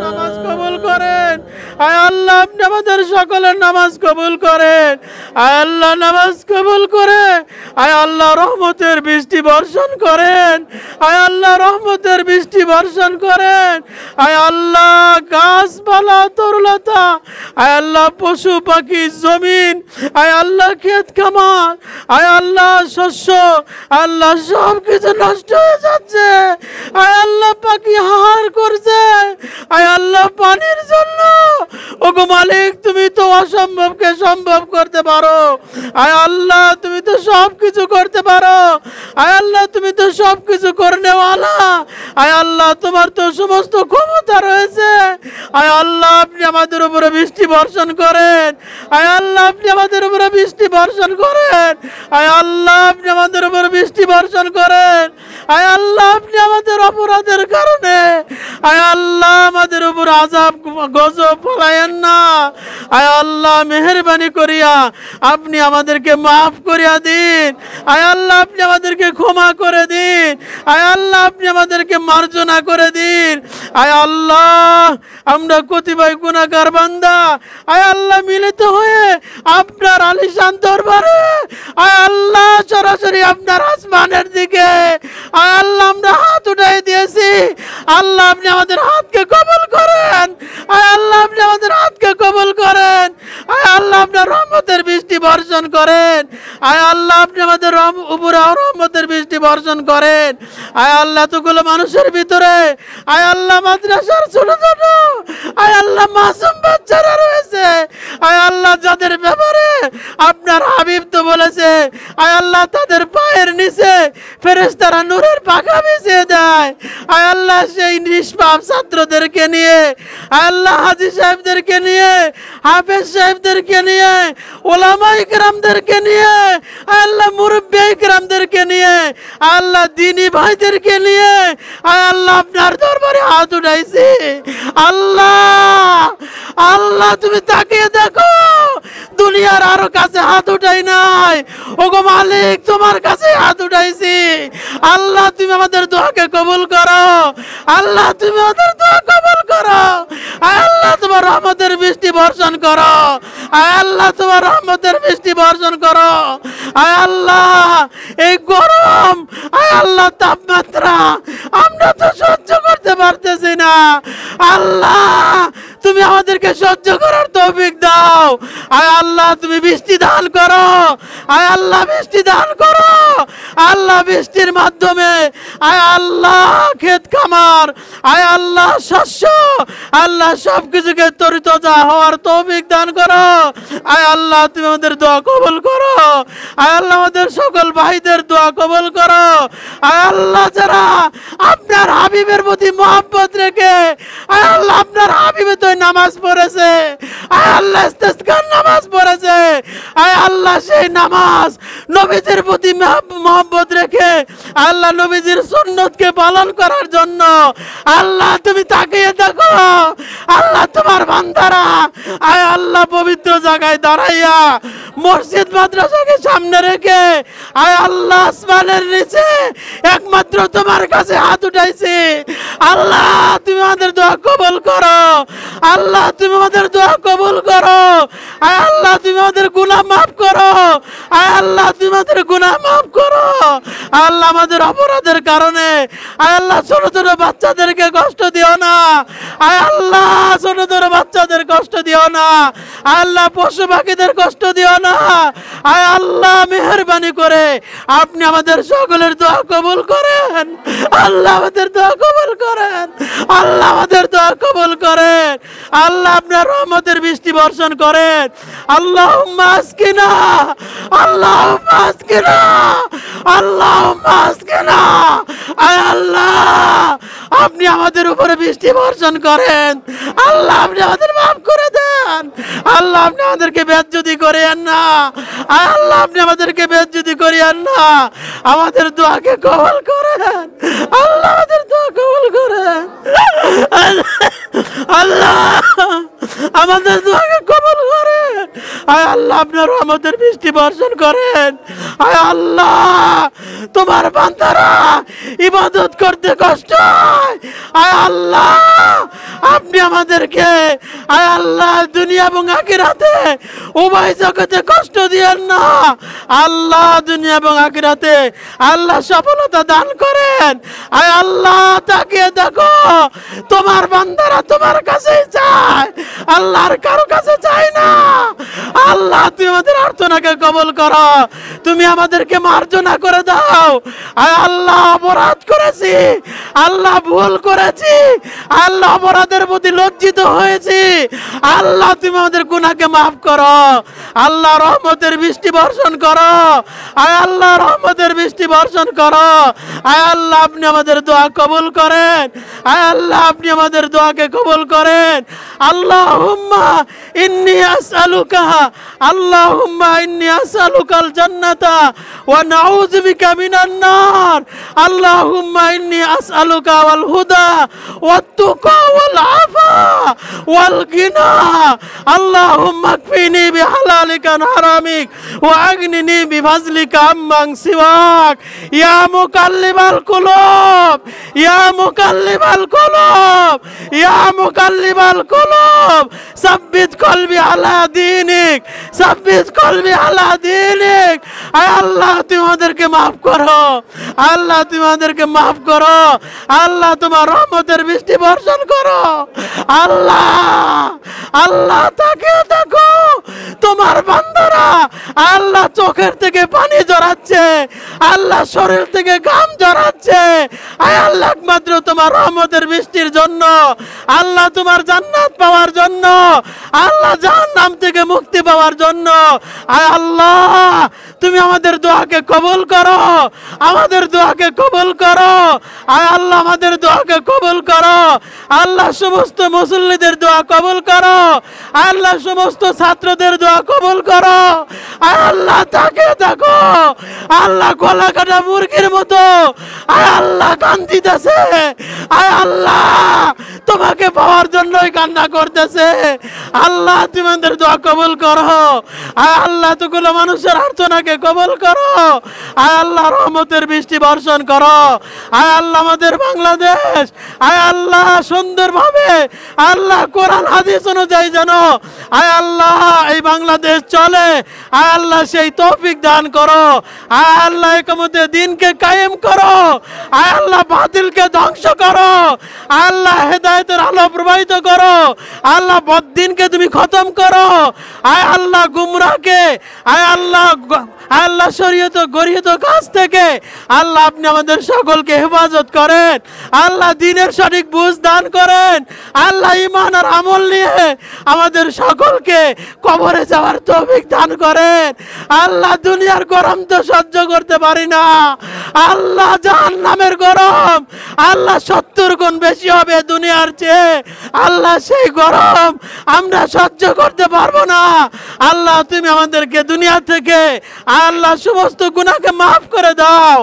নামাজ কবুল করেন। আয় আল্লাহ আপনি আমাদের সকলের নামাজ কবুল করেন। আয় আল্লাহ নামাজ কবুল করে আয় আল্লাহ রহমতের বৃষ্টি বর্ষণ করেন। আয় আল্লাহ রহমতের বৃষ্টি বর্ষণ করেন। আয় আল্লাহ গাছপালা তরুলতা, আয় আল্লাহ পশু পাখি জমিন, আয় আল্লাহ ক্ষেত খামার, আয় আল্লাহ শস্য, আল্লাহ সব কিছু নষ্ট হয়ে যাচ্ছে। আয় আল্লাহ পাখি হাহার করছে। আয় আল্লাহ পানির জন্য। ওগো মালিক তুমি তো অসম্ভবকে সম্ভব করতে পারো। আয় আল্লাহ তুমি তো সব কিছু করতে পারো। আয় আল্লাহ তুমি তো সব কিছু করনেওয়ালা। আয় আল্লাহ তোমার তো সমস্ত ক্ষমতা রয়েছে। আয় আল্লাহ আপনি আমাদের উপরে বৃষ্টি বর্ষণ করেন। আয় আল্লাহ আপনি আমাদের উপরে বৃষ্টি বর্ষণ করেন। আয় আল্লাহ আপনি আমাদের উপরে বৃষ্টি বর্ষণ করেন। আয় আল্লাহ আপনি আমাদের অপরাধের কারণে আয় আল্লাহ আমাদের উপর আযাব গজব ফলায়েন না। আয় আল্লাহ মেহেরবানি করিয়া আপনি আমাদেরকে মাফ করিয়া দিন। আয় আল্লাহ আপনি আমাদেরকে ক্ষমা করে দিন। আয় আল্লাহ আপনি আমাদেরকে মার্জনা করে দিন। আয় আল্লাহ আমরা কতিপয় গুনাহগার বান্দা আয় আল্লাহ মিলিত হয়ে আপনার আলিশান দরবারে আয় আল্লাহ সরাসরি আপনার আসমানের দিকে আয় আল্লাহ আমরা হাত উঠাই দিয়েছি। আল্লাহ আপনি আমাদের হাতকে কবুল করেন। আয় আল্লাহ আপনি আমাদের হাতকে কবুল করেন। আয় আল্লাহ আপনার রহমতের বৃষ্টি বর্ষণ করেন। আয় আল্লাহ আপনি আমাদের উপরে রহমতের বৃষ্টি বর্ষণ করেন। আয় আল্লাহ এতগুলো মানুষের ভিতরে আয় আল্লাহ মাদ্রাসার ছোট ছোট আয় আল্লাহ মাসুম বাচ্চারা রয়েছে। আয় আল্লাহ যাদের ব্যাপারে আপনার হাবিব তো বলেছে আয় আল্লাহ তাদের পায়ের নিচে ফেরেশতারা নূরের পাখা বিছিয়ে দেয়। আয় আল্লাহ সেই নিষ্পাপ ছাত্রদেরকে নিয়ে আয় আল্লাহ হাজী সাহেবদেরকে নিয়ে হাফেজ সাহেবদেরকে নিয়ে ওলামা ইকরামদেরকে নিয়ে আয় আল্লাহ মুরব্বী ইকরামদেরকে নিয়ে আল্লাহ দ্বীনি ভাইদেরকে নিয়ে আয় আল্লাহ আপনার দরবারে হাত উঠাইছি। আল্লাহ আল্লাহ তুমি তাকিয়ে দেখো দুনিয়ার আরো কাছে হাত উঠাই নাই। ওগো মালিক তোমার কাছে হাত উঠাইছি। আল্লাহ তুমি আমাদের দোয়াকে কবুল করো। আল্লাহ তুমি আমাদের দোয়া কবুল করো। আয় আল্লাহ তোমার রহমতের বৃষ্টি বর্ষণ করো। আয় আল্লাহ তোমার রহমতের বৃষ্টি বর্ষণ করো। আয় আল্লাহ এই গরম আয় আল্লাহ তাপমাত্রা আমরা তো সহ্য করতে পারতেছি না। আল্লাহ তুমি আমাদেরকে সহ্য করার তৌফিক দাও। আয় আল্লাহ তুমি বৃষ্টি দান করো। আয় আল্লাহ বৃষ্টি দান করো। আল্লাহ বৃষ্টির মাধ্যমে আয় আল্লাহ ক্ষেত খামার আয় আল্লাহ শস্য আল্লাহ সব কিছুকে তরিতজা হওয়ার তৌফিক দান করো। আয় আল্লাহ তুমি আমাদের দোয়া কবুল করো। আয় আল্লাহ আমাদের সকল ভাইদের দোয়া কবুল করো। আয় আল্লাহ যারা আপনার হাবিবের প্রতি মহব্বত রেখে আয় আল্লাহ আপনার হাবিবে তো নামাজ পড়েছে। আয় আল্লাহ ইস্তেসকার নামাজ পড়েছে। আয় আল্লাহ সেই নামাজ নবীজির প্রতি মহব্বত রেখে আল্লাহ নবীজির সুন্নতকে পালন করার জন্য আল্লাহ তুমি তাকিয়ে দেখো। আল্লাহ তোমার বান্দারা আয় আল্লাহ পবিত্র জায়গায় দাঁড়াইয়া মসজিদ মাদ্রাসাকে সামনে রেখে আয় আল্লাহ আসমানের নিচে একমাত্র তোমার কাছে হাত উঠাইছি। আল্লাহ তুমি আমাদের দোয়া কবুল করো। আল্লাহ তুমি আমাদের দোয়া কবুল করো। আয় আল্লাহ তুমি আমাদের গুনাহ মাফ করো। আয় আল্লাহ তুমি আমাদের গুনাহ মাফ করো। আল্লাহ আমাদের অপরাধের কারণে আয় আল্লাহ ছোট ছোট বাচ্চাদেরকে কষ্ট দিও না। আয় আল্লাহ ছোট ছোট বাচ্চাদের কষ্ট দিও না। আয় আল্লাহ পশু পাখিদের কষ্ট দিও না। আয় আল্লাহ মেহেরবানি করে আপনি আমাদের সকলের দোয়া কবুল করেন। আল্লাহ আমাদের দোয়া কবুল করেন। আল্লাহ আমাদের দোয়া কবুল করেন। আল্লাহ আপনার রহমতের বৃষ্টি বর্ষণ করেন। আল্লাহুম্মা আসকিনা আল্লাহুম্মা আসকিনা আল্লাহুম্মা আসকিনা। আয় আল্লাহ আপনি আমাদের উপরে বৃষ্টি বর্ষণ করেন। আল্লাহ আপনি আমাদের মাফ করে দেন। আল্লাহ আপনি আমাদেরকে বেজ্জতি করিয়েন না। আয় আল্লাহ আপনি আমাদেরকে বেজ্জতি করিয়েন না। আমাদের দোয়াকে কবুল করেন। আল্লাহ আমাদের দোয়া কবুল করেন। আল্লাহ আমাদের দোয়াকে কবুল করেন। আয় আল্লাহ আপনার রহমতের বৃষ্টি বর্ষণ করেন। আয় আল্লাহ তোমার বান্দারা ইবাদত করতে কষ্ট হয়, আয় আল্লাহ আপনি আমাদেরকে আয় আল্লাহ দুনিয়া এবং আখিরাতে উভয় জগতে কষ্ট দিয়েন না। আল্লাহ দুনিয়া এবং আখিরাতে আল্লাহ সফলতা দান করেন। আয় আল্লাহ তাকিয়ে দেখো তোমার বান্দারা তোমার কাছেই চায়, আল্লাহর কারো কাছে চায় না। আল্লাহ তুমি আমাদের আর্তনাকে কবুল করো, তুমি আমাদেরকে মার্জনা করে দাও। আয় আল্লাহ অপরাধ করেছি, আল্লাহ ভুল করেছি, আল্লাহ অপরাধের প্রতি লজ্জিত হয়েছি। আল্লাহ তুমি আমাদের গুনাহকে মাফ করো। আল্লাহ রহমতের বৃষ্টি বর্ষণ করো। আয় আল্লাহ রহমতের বৃষ্টি বর্ষণ করো। আয় আল্লাহ আপনি আমাদের দোয়া কবুল করেন। আয় আল্লাহ আপনি আমাদের দোয়াকে কবুল করেন। আল্লাহুম্মা ইন্নী আসআলুকা, আল্লাহুম্মা ইন্নী আসআলুকাল জান্নাতা ওয়া নাউযু বিকা মিনান নার। আল্লাহুম্মা ইন্নী আসআলুকা ওয়াল হুদা ওয়াত তুকা ওয়াল আফা ওয়াল গিনা। আল্লাহুম্মা কফিনি বিহালালিকা আন হারামিক ওয়া আগনিনি বিফাজলিকা আম্মান সিওয়াক। ইয়া মুকাল্লিবাল কুলুব, ইয়া মুকাল্লিবাল কুলুব, ইয়া মুকাল্লিবাল কুলুব সাব্বিত কলবি আলা দীনিক, সাব্বিত কলবি আলা দীনিক। আয় আল্লাহ তুমি আমাদেরকে মাফ করো, আল্লাহ তুমি আমাদেরকে মাফ করো। আল্লাহ তোমার রহমতের বৃষ্টি বর্ষণ করো। আল্লাহ আল্লাহ তাকিয়ে দেখো তোমার বান্দারা আল্লাহ চোখের থেকে পানি ঝরাচ্ছে, আল্লাহ শরীর থেকে ঘাম ঝরাচ্ছে। আয় আল্লাহ একমাত্র তোমার রহমতের বৃষ্টির জন্য, আল্লাহ তোমার জান্নাত পাওয়ার জন্য, আল্লাহ জাহান্নাম থেকে মুক্তি পাওয়ার জন্য। আয় আল্লাহ তুমি আমাদের দোয়াকে কবুল করো, আমাদের দোয়াকে কবুল করো। আয় আল্লাহ আমাদের দোয়াকে কবুল করো। আল্লাহ সমস্ত মুসল্লিদের দোয়া কবুল করো। আল্লাহ সমস্ত ছাত্রদের দোয়া কবুল করো। আয় আল্লাহ তাকে দেখো আল্লাহ গলা কাটা মুরগির মতো আয় আল্লাহ কান্দিতেছে। আয় আল্লাহ তোমাকে পাওয়ার জন্যই কান্না করতেছে। আল্লাহ তুমি আমাদের দোয়া কবুল করো। আয় আল্লাহ তোগুলো মানুষের আর্তনাকে কবুল করো। আয় আল্লাহ রহমতের বৃষ্টি বর্ষণ করো। আয় আল্লাহ আমাদের বাংলাদেশ আয় আল্লাহ সুন্দরভাবে আল্লাহ কোরআন হাদিস অনুযায়ী যেন আয় আল্লাহ এই বাংলাদেশ চলে। আয় আল্লাহ সেই তৌফিক দান করো। আয় আল্লাহ একামতে দিনকে কায়েম করো। আয় আল্লাহ বাতিলকে ধ্বংস করো। আয় আল্লাহ হেদায়েতের আলো প্রবাহিত করো। আল্লাহ বদ্দিনকে তুমি খতম করো। আয় আল্লাহ গুমরাহকে আয় আল্লাহ শরীয়ত গরিয়ত কাজ থেকে আল্লাহ আপনি আমাদের সকলকে হেফাজত করেন। আল্লাহ দ্বীনের সঠিক বুঝ দান করেন। আল্লাহ ঈমান আর আমল নিয়ে আমাদের সকলকে কবরে যাওয়ার তৌফিক দান করেন। আল্লাহ দুনিয়ার গরম তো সহ্য করতে পারি না, আল্লাহ জাহান্নামের গরম আল্লাহ 70 গুণ বেশি হবে দুনিয়ার চেয়ে। আল্লাহ সেই গরম আমরা সহ্য করতে পারবো না। আল্লাহ তুমি আমাদেরকে দুনিয়া থেকে আল্লাহ সমস্ত গুনাহকে মাফ করে দাও।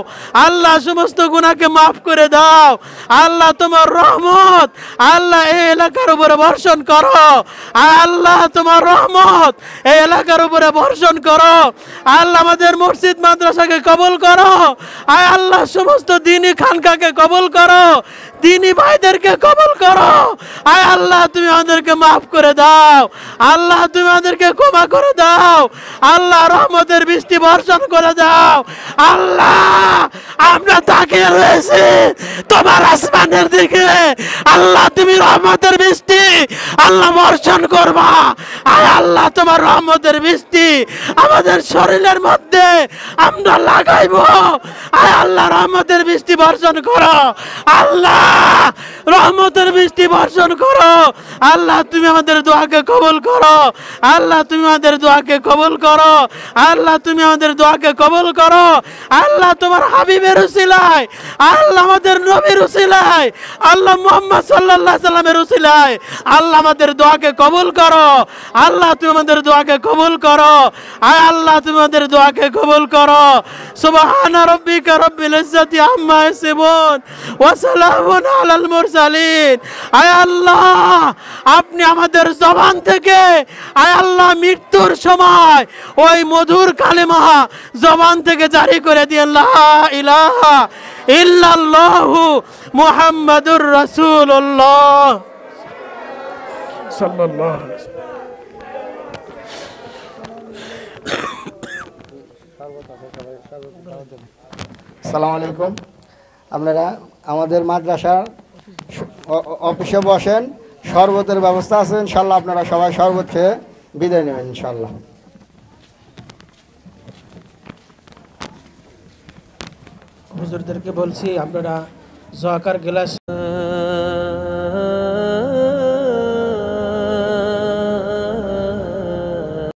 আল্লাহ সমস্ত গুনাহকে মাফ করে দাও। আল্লাহ তোমার রহমত আল্লাহ এই এলাকার উপরে বর্ষণ করো। আল্লাহ তোমার রহমত এই এলাকার উপরে বর্ষণ করো। আল্লাহ আমাদের মসজিদ মাদ্রাসাকে কবুল করো। আয় আল্লাহ সমস্ত দ্বীনি খানকাকে কবুল করো, দ্বীনি ভাইদেরকে কবুল করো। আয় আল্লাহ তুমি আমাদেরকে মাফ করে দাও। আল্লাহ তুমি আমাদেরকে ক্ষমা করে দাও। আল্লাহ রহমতের বৃষ্টি বর্ষণ করে দাও। আল্লাহ আমরা তাকিয়ে রয়েছি তোমার আসমানের দিকে। আল্লাহ তুমি রহমতের বৃষ্টি আল্লাহ বর্ষণ করবা। আয় আল্লাহ তোমার রহমতের বৃষ্টি আমাদের শরীরের মধ্যে আমরা লাগাইব। আয় আল্লাহ রহমতের বৃষ্টি বর্ষণ করো। আল্লাহ রহমতের বৃষ্টি বর্ষণ করো। আল্লাহ তুমি আমাদের দোয়াকে কবুল করো। আল্লাহ তুমি আমাদের দোয়াকে কবুল করো। আল্লাহ তুমি আমাদের দোয়াকে কবুল করো। আল্লাহ তোমার হাবিবের উসিলায়, আল্লাহ আমাদের নবীর উসিলায়, আল্লাহ মুহাম্মদ সাল্লাল্লাহু আলাইহি সাল্লামের উসিলায় আল্লাহ আমাদের দোয়াকে কবুল করো। আল্লাহ তুমি আমাদের দোয়াকে কবুল করো। আয় আল্লাহ তুমি আমাদের দোয়াকে কবুল করো। সুবহানা রাব্বিকা রাব্বিল ইজ্জাতি আম্মা ইয়াসিফুন ওয়া সালামুন আলাল মুরসালিন। আয় আল্লাহ আপনি আমাদের জবান থেকে আয় আল্লাহ মৃত্যুর সময় ওই মধুর কালেমা জবান থেকে জারি করে দিয়েন, লা ইলাহা ইল্লাল্লাহু মুহাম্মাদুর রাসূলুল্লাহ সাল্লাল্লাহু আলাইহি ওয়াসাল্লাম। আসসালামু আলাইকুম। আপনারা আমাদের মাদ্রাসার অফিসে বসেন, শরবতের ব্যবস্থা আছে ইনশাল্লাহ। আপনারা সবাই শরবত খেয়ে বিদায় নেবেন ইনশাল্লাহ। হুজুরদেরকে বলছি আপনারা জোয়াকার গ্লাস